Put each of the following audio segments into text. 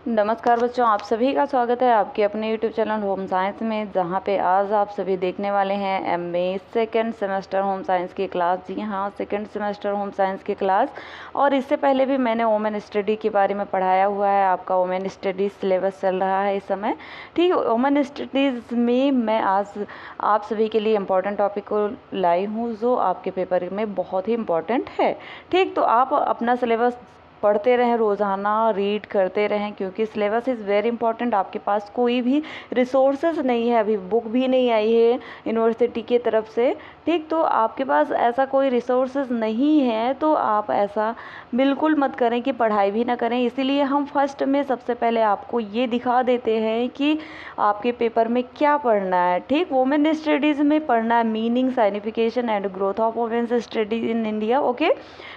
नमस्कार बच्चों, आप सभी का स्वागत है आपके अपने YouTube चैनल होम साइंस में, जहाँ पे आज आप सभी देखने वाले हैं MA second semester home science की क्लास। जी हाँ, सेकेंड सेमेस्टर होम साइंस की क्लास। और इससे पहले भी मैंने वोमेन स्टडी के बारे में पढ़ाया हुआ है। आपका वोमेन स्टडीज़ सिलेबस चल रहा है इस समय। ठीक है, वोमेन स्टडीज़ में मैं आज आप सभी के लिए इम्पोर्टेंट टॉपिक को लाई हूँ जो आपके पेपर में बहुत ही इम्पोर्टेंट है। ठीक, तो आप अपना सिलेबस पढ़ते रहें, रोज़ाना रीड करते रहें, क्योंकि सिलेबस इज़ वेरी इंपॉर्टेंट। आपके पास कोई भी रिसोर्सेज नहीं है, अभी बुक भी नहीं आई है यूनिवर्सिटी की तरफ से। ठीक, तो आपके पास ऐसा कोई रिसोर्सेज नहीं है तो आप ऐसा बिल्कुल मत करें कि पढ़ाई भी ना करें। इसीलिए हम फर्स्ट में सबसे पहले आपको ये दिखा देते हैं कि आपके पेपर में क्या पढ़ना है। ठीक, वोमेन स्टडीज़ में पढ़ना है meaning, signification and growth of women's studies in India. Okay,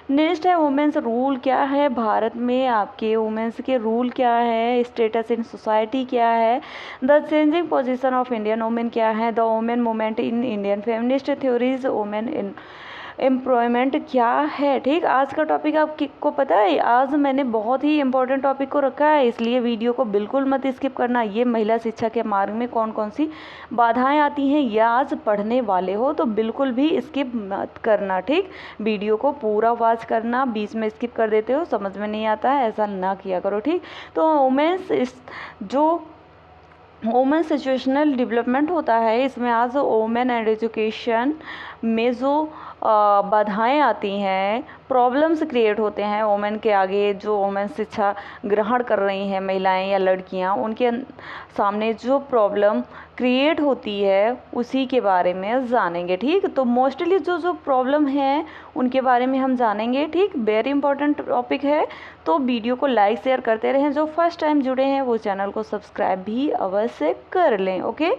next है वुमेन्स रूल क्या है भारत में, आपके वुमेन्स के रूल क्या है, स्टेटस इन सोसाइटी क्या है, the changing position of Indian women क्या है, the women movement in Indian feminist theories, women in employment क्या है। ठीक, आज का टॉपिक आपको पता है, आज मैंने बहुत ही इंपॉर्टेंट टॉपिक को रखा है, इसलिए वीडियो को बिल्कुल मत स्किप करना। ये महिला शिक्षा के मार्ग में कौन कौन सी बाधाएं आती हैं ये आज पढ़ने वाले हो, तो बिल्कुल भी स्किप मत करना। ठीक, वीडियो को पूरा वॉच करना, बीच में स्किप कर देते हो, समझ में नहीं आता है, ऐसा ना किया करो। ठीक, तो वोमेन सिचुएशनल डेवलपमेंट होता है, इसमें आज वोमेन एंड एजुकेशन में जो बाधाएं आती हैं, प्रॉब्लम्स क्रिएट होते हैं वोमेन के आगे, जो वोमेन शिक्षा ग्रहण कर रही हैं महिलाएं या लड़कियां, उनके सामने जो प्रॉब्लम क्रिएट होती है उसी के बारे में जानेंगे। ठीक, तो मोस्टली जो प्रॉब्लम है उनके बारे में हम जानेंगे। ठीक, वेरी इंपॉर्टेंट टॉपिक है, तो वीडियो को लाइक शेयर करते रहें। जो फर्स्ट टाइम जुड़े हैं वो चैनल को सब्सक्राइब भी अवश्य कर लें। ओके,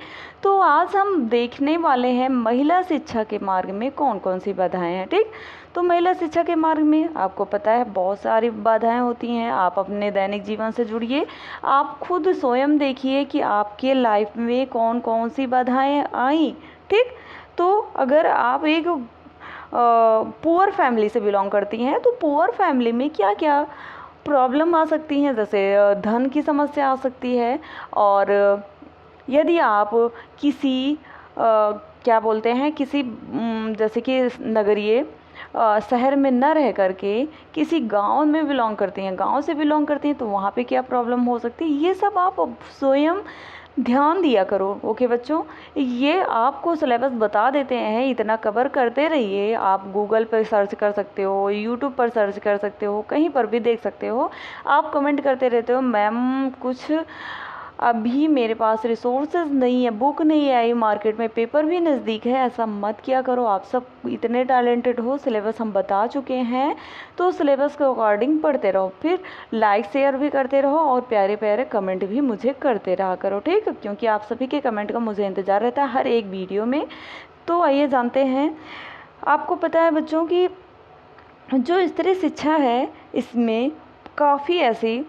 तो आज हम देखने वाले हैं महिला शिक्षा के मार्ग में कौन कौन सी बाधाएं हैं। ठीक, तो महिला शिक्षा के मार्ग में आपको पता है बहुत सारी बाधाएं होती हैं। आप अपने दैनिक जीवन से जुड़िए, आप खुद स्वयं देखिए कि आपके लाइफ में कौन कौन सी बाधाएं आई। ठीक, तो अगर आप एक पुअर फैमिली से बिलोंग करती हैं तो पुअर फैमिली में क्या क्या प्रॉब्लम आ सकती हैं, जैसे धन की समस्या आ सकती है। और यदि आप किसी क्या बोलते हैं, किसी जैसे कि नगरीय शहर में न रह करके किसी गांव में बिलोंग करती हैं, गांव से बिलोंग करती हैं, तो वहाँ पे क्या प्रॉब्लम हो सकती है, ये सब आप स्वयं ध्यान दिया करो। ओके बच्चों, ये आपको सिलेबस बता देते हैं, इतना कवर करते रहिए। आप गूगल पर सर्च कर सकते हो, यूट्यूब पर सर्च कर सकते हो, कहीं पर भी देख सकते हो। आप कमेंट करते रहते हो मैम कुछ अभी मेरे पास रिसोर्सेज नहीं है, बुक नहीं आई मार्केट में, पेपर भी नज़दीक है। ऐसा मत किया करो, आप सब इतने टैलेंटेड हो, सिलेबस हम बता चुके हैं, तो सिलेबस के अकॉर्डिंग पढ़ते रहो, फिर लाइक शेयर भी करते रहो और प्यारे प्यारे कमेंट भी मुझे करते रहा करो। ठीक, क्योंकि आप सभी के कमेंट का मुझे इंतज़ार रहता है हर एक वीडियो में। तो आइए जानते हैं, आपको पता है बच्चों की जो स्त्री शिक्षा है इसमें काफ़ी ऐसी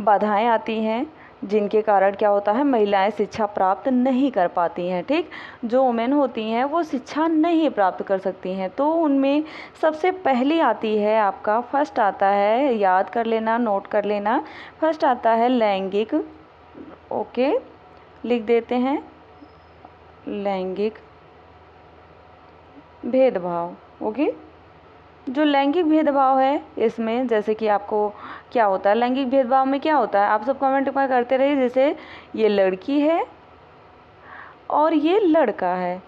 बाधाएं आती हैं जिनके कारण क्या होता है, महिलाएं शिक्षा प्राप्त नहीं कर पाती हैं। ठीक, जो वुमेन होती हैं वो शिक्षा नहीं प्राप्त कर सकती हैं। तो उनमें सबसे पहली आती है, आपका फर्स्ट आता है, याद कर लेना, नोट कर लेना, फर्स्ट आता है लैंगिक। ओके, लिख देते हैं, लैंगिक भेदभाव। ओके, जो लैंगिक भेदभाव है इसमें जैसे कि आपको क्या होता है, लैंगिक भेदभाव में क्या होता है, आप सब कमेंट में करते रहिए। जैसे ये लड़की है और ये लड़का है,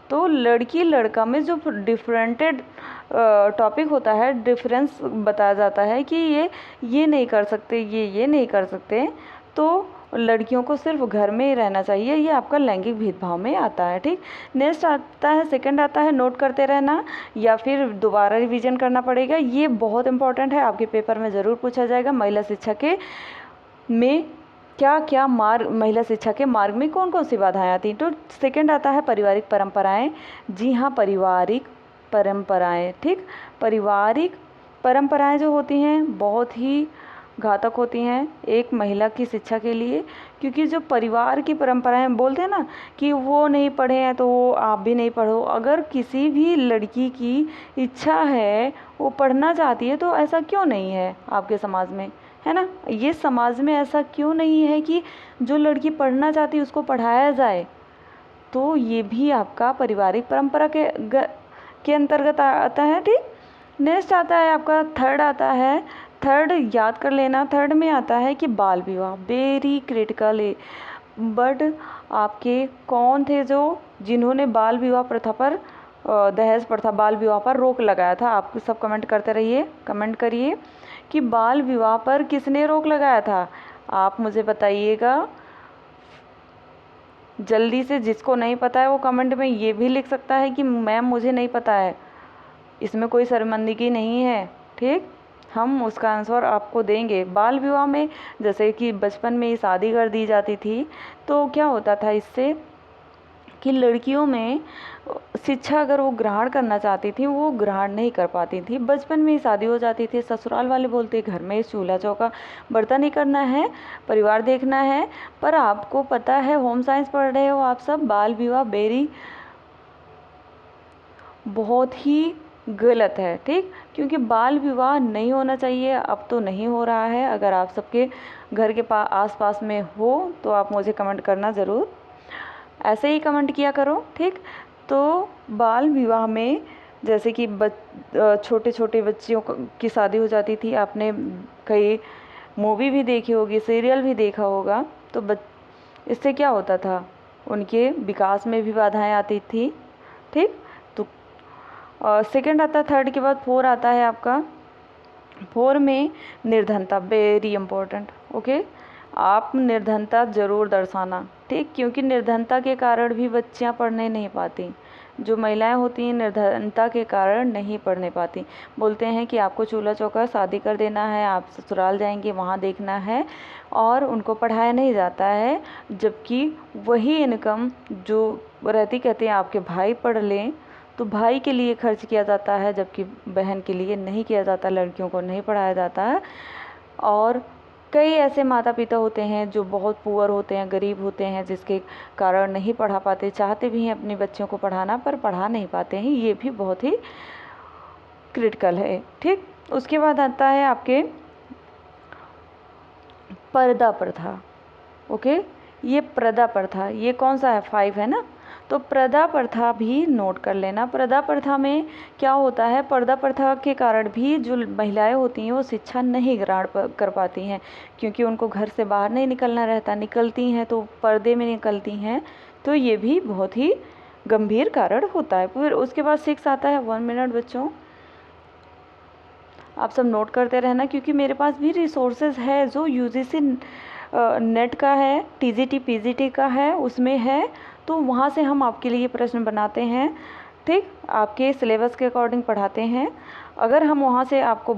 तो लड़की लड़का में जो डिफरेंटेड टॉपिक होता है, डिफरेंस बताया जाता है कि ये नहीं कर सकते, ये नहीं कर सकते, तो लड़कियों को सिर्फ घर में ही रहना चाहिए, ये आपका लैंगिक भेदभाव में आता है। ठीक, नेक्स्ट आता है, सेकंड आता है, नोट करते रहना या फिर दोबारा रिवीजन करना पड़ेगा, ये बहुत इंपॉर्टेंट है, आपके पेपर में ज़रूर पूछा जाएगा। महिला शिक्षा के में क्या क्या मार्ग, महिला शिक्षा के मार्ग में कौन कौन सी बाधाएं आती हैं। तो सेकंड आता है पारिवारिक परंपराएं। जी हाँ, पारिवारिक परंपराएं। ठीक, पारिवारिक परंपराएं जो होती हैं बहुत ही घातक होती हैं एक महिला की शिक्षा के लिए, क्योंकि जो परिवार की परंपराएं बोलते हैं ना कि वो नहीं पढ़े हैं तो वो आप भी नहीं पढ़ो। अगर किसी भी लड़की की इच्छा है, वो पढ़ना चाहती है, तो ऐसा क्यों नहीं है आपके समाज में, है ना। ये समाज में ऐसा क्यों नहीं है कि जो लड़की पढ़ना चाहती है उसको पढ़ाया जाए। तो ये भी आपका पारिवारिक परंपरा के अंतर्गत आता है। ठीक, नेक्स्ट आता है आपका थर्ड आता है। थर्ड याद कर लेना, थर्ड में आता है कि बाल विवाह, वेरी क्रिटिकल है। बट आपके कौन थे जो जिन्होंने बाल विवाह प्रथा पर दहेज प्रथा बाल विवाह पर रोक लगाया था। आप सब कमेंट करते रहिए, कमेंट करिए कि बाल विवाह पर किसने रोक लगाया था। आप मुझे बताइएगा जल्दी से। जिसको नहीं पता है वो कमेंट में ये भी लिख सकता है कि मैम मुझे नहीं पता है। इसमें कोई शर्मिंदगी नहीं है। ठीक, हम उसका आंसर आपको देंगे। बाल विवाह में जैसे कि बचपन में ही शादी कर दी जाती थी, तो क्या होता था इससे कि लड़कियों में शिक्षा अगर वो ग्रहण करना चाहती थी वो ग्रहण नहीं कर पाती थी। बचपन में ही शादी हो जाती थी। ससुराल वाले बोलते घर में चूल्हा चौका बर्तन नहीं करना है, परिवार देखना है। पर आपको पता है, होम साइंस पढ़ रहे हो आप सब, बाल विवाह बहुत ही गलत है। ठीक, क्योंकि बाल विवाह नहीं होना चाहिए। अब तो नहीं हो रहा है। अगर आप सबके घर के आसपास में हो तो आप मुझे कमेंट करना ज़रूर, ऐसे ही कमेंट किया करो। ठीक, तो बाल विवाह में जैसे कि छोटे छोटे बच्चियों की शादी हो जाती थी। आपने कई मूवी भी देखी होगी, सीरियल भी देखा होगा। तो इससे क्या होता था, उनके विकास में भी बाधाएं आती थी। ठीक, तो सेकंड आता है, थर्ड के बाद फोर आता है आपका। फोर में निर्धनता, वेरी इम्पोर्टेंट। ओके, आप निर्धनता ज़रूर दर्शाना। ठीक, क्योंकि निर्धनता के कारण भी बच्चियां पढ़ने नहीं पाती। जो महिलाएं होती हैं निर्धनता के कारण नहीं पढ़ने पाती। बोलते हैं कि आपको चूल्हा चौका शादी कर देना है, आप ससुराल जाएंगे वहाँ देखना है, और उनको पढ़ाया नहीं जाता है। जबकि वही इनकम जो रहती, कहते हैं आपके भाई पढ़ लें तो भाई के लिए खर्च किया जाता है, जबकि बहन के लिए नहीं किया जाता, लड़कियों को नहीं पढ़ाया जाता है। और कई ऐसे माता पिता होते हैं जो बहुत पुअर होते हैं, गरीब होते हैं, जिसके कारण नहीं पढ़ा पाते। चाहते भी हैं अपने बच्चों को पढ़ाना, पर पढ़ा नहीं पाते हैं। ये भी बहुत ही क्रिटिकल है। ठीक, उसके बाद आता है आपके पर्दा प्रथा। ओके, ये पर्दा प्रथा, ये कौन सा है, 5 है ना। तो पर्दा प्रथा भी नोट कर लेना। पर्दा प्रथा में क्या होता है, पर्दा प्रथा के कारण भी जो महिलाएं होती हैं वो शिक्षा नहीं ग्रहण कर पाती हैं, क्योंकि उनको घर से बाहर नहीं निकलना रहता, निकलती हैं तो पर्दे में निकलती हैं। तो ये भी बहुत ही गंभीर कारण होता है। फिर उसके बाद 6 आता है। 1 मिनट बच्चों, आप सब नोट करते रहना, क्योंकि मेरे पास भी रिसोर्सेज है जो यूजीसी नेट का है, टीजीटी पीजीटी का है, उसमें है। तो वहाँ से हम आपके लिए प्रश्न बनाते हैं। ठीक, आपके सिलेबस के अकॉर्डिंग पढ़ाते हैं। अगर हम वहाँ से आपको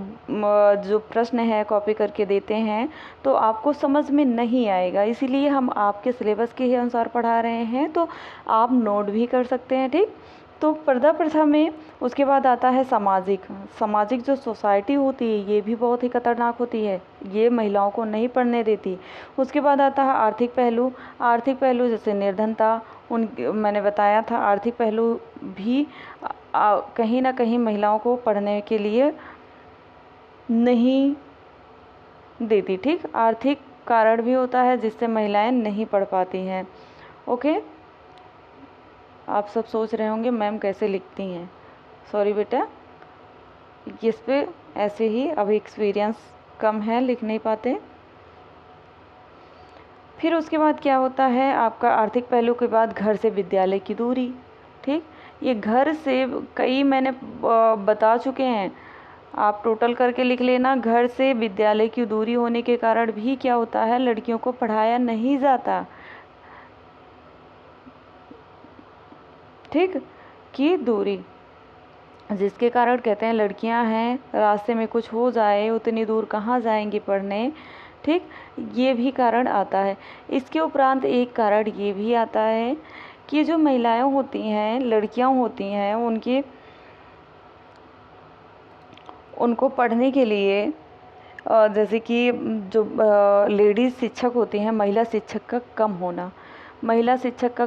जो प्रश्न है कॉपी करके देते हैं तो आपको समझ में नहीं आएगा, इसीलिए हम आपके सिलेबस के ही अनुसार पढ़ा रहे हैं। तो आप नोट भी कर सकते हैं। ठीक, तो पर्दा प्रथा में उसके बाद आता है सामाजिक जो सोसाइटी होती है ये भी बहुत ही खतरनाक होती है, ये महिलाओं को नहीं पढ़ने देती। उसके बाद आता है आर्थिक पहलू जैसे निर्धनता, मैंने बताया था आर्थिक पहलू भी कहीं ना कहीं महिलाओं को पढ़ने के लिए नहीं देती। ठीक, आर्थिक कारण भी होता है जिससे महिलाएं नहीं पढ़ पाती हैं। ओके, आप सब सोच रहे होंगे मैम कैसे लिखती हैं। सॉरी बेटा, इस पे ऐसे ही, अभी एक्सपीरियंस कम है, लिख नहीं पाते। फिर उसके बाद क्या होता है आपका आर्थिक पहलू के बाद घर से विद्यालय की दूरी। ठीक, ये घर से कई मैंने बता चुके हैं, आप टोटल करके लिख लेना। घर से विद्यालय की दूरी होने के कारण भी क्या होता है, लड़कियों को पढ़ाया नहीं जाता। ठीक, की दूरी, जिसके कारण कहते हैं लड़कियां हैं, रास्ते में कुछ हो जाए उतनी दूर कहाँ जाएंगी पढ़ने। ठीक, ये भी कारण आता है। इसके उपरांत एक कारण ये भी आता है कि जो महिलाएं होती हैं, लड़कियां होती हैं, उनको पढ़ने के लिए जैसे कि जो लेडीज़ शिक्षक होती हैं, महिला शिक्षक का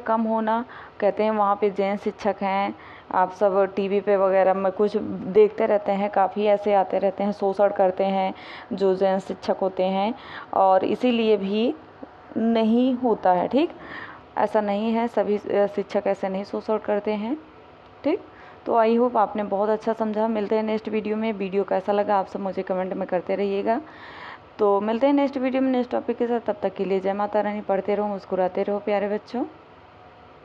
कम होना, कहते हैं वहाँ पे जेंट्स शिक्षक हैं, आप सब टीवी पे वगैरह में कुछ देखते रहते हैं, काफ़ी ऐसे आते रहते हैं, शोषण करते हैं जो जैन शिक्षक होते हैं, और इसीलिए भी नहीं होता है। ठीक, ऐसा नहीं है, सभी शिक्षक ऐसे नहीं शोषण करते हैं। ठीक, तो आई होप आपने बहुत अच्छा समझा। मिलते हैं नेक्स्ट वीडियो में। वीडियो कैसा लगा आप सब मुझे कमेंट में करते रहिएगा। तो मिलते हैं नेक्स्ट वीडियो में नेक्स्ट टॉपिक के साथ। तब तक के लिए जय माता रानी। पढ़ते रहो, मुस्कुराते रहो प्यारे बच्चों।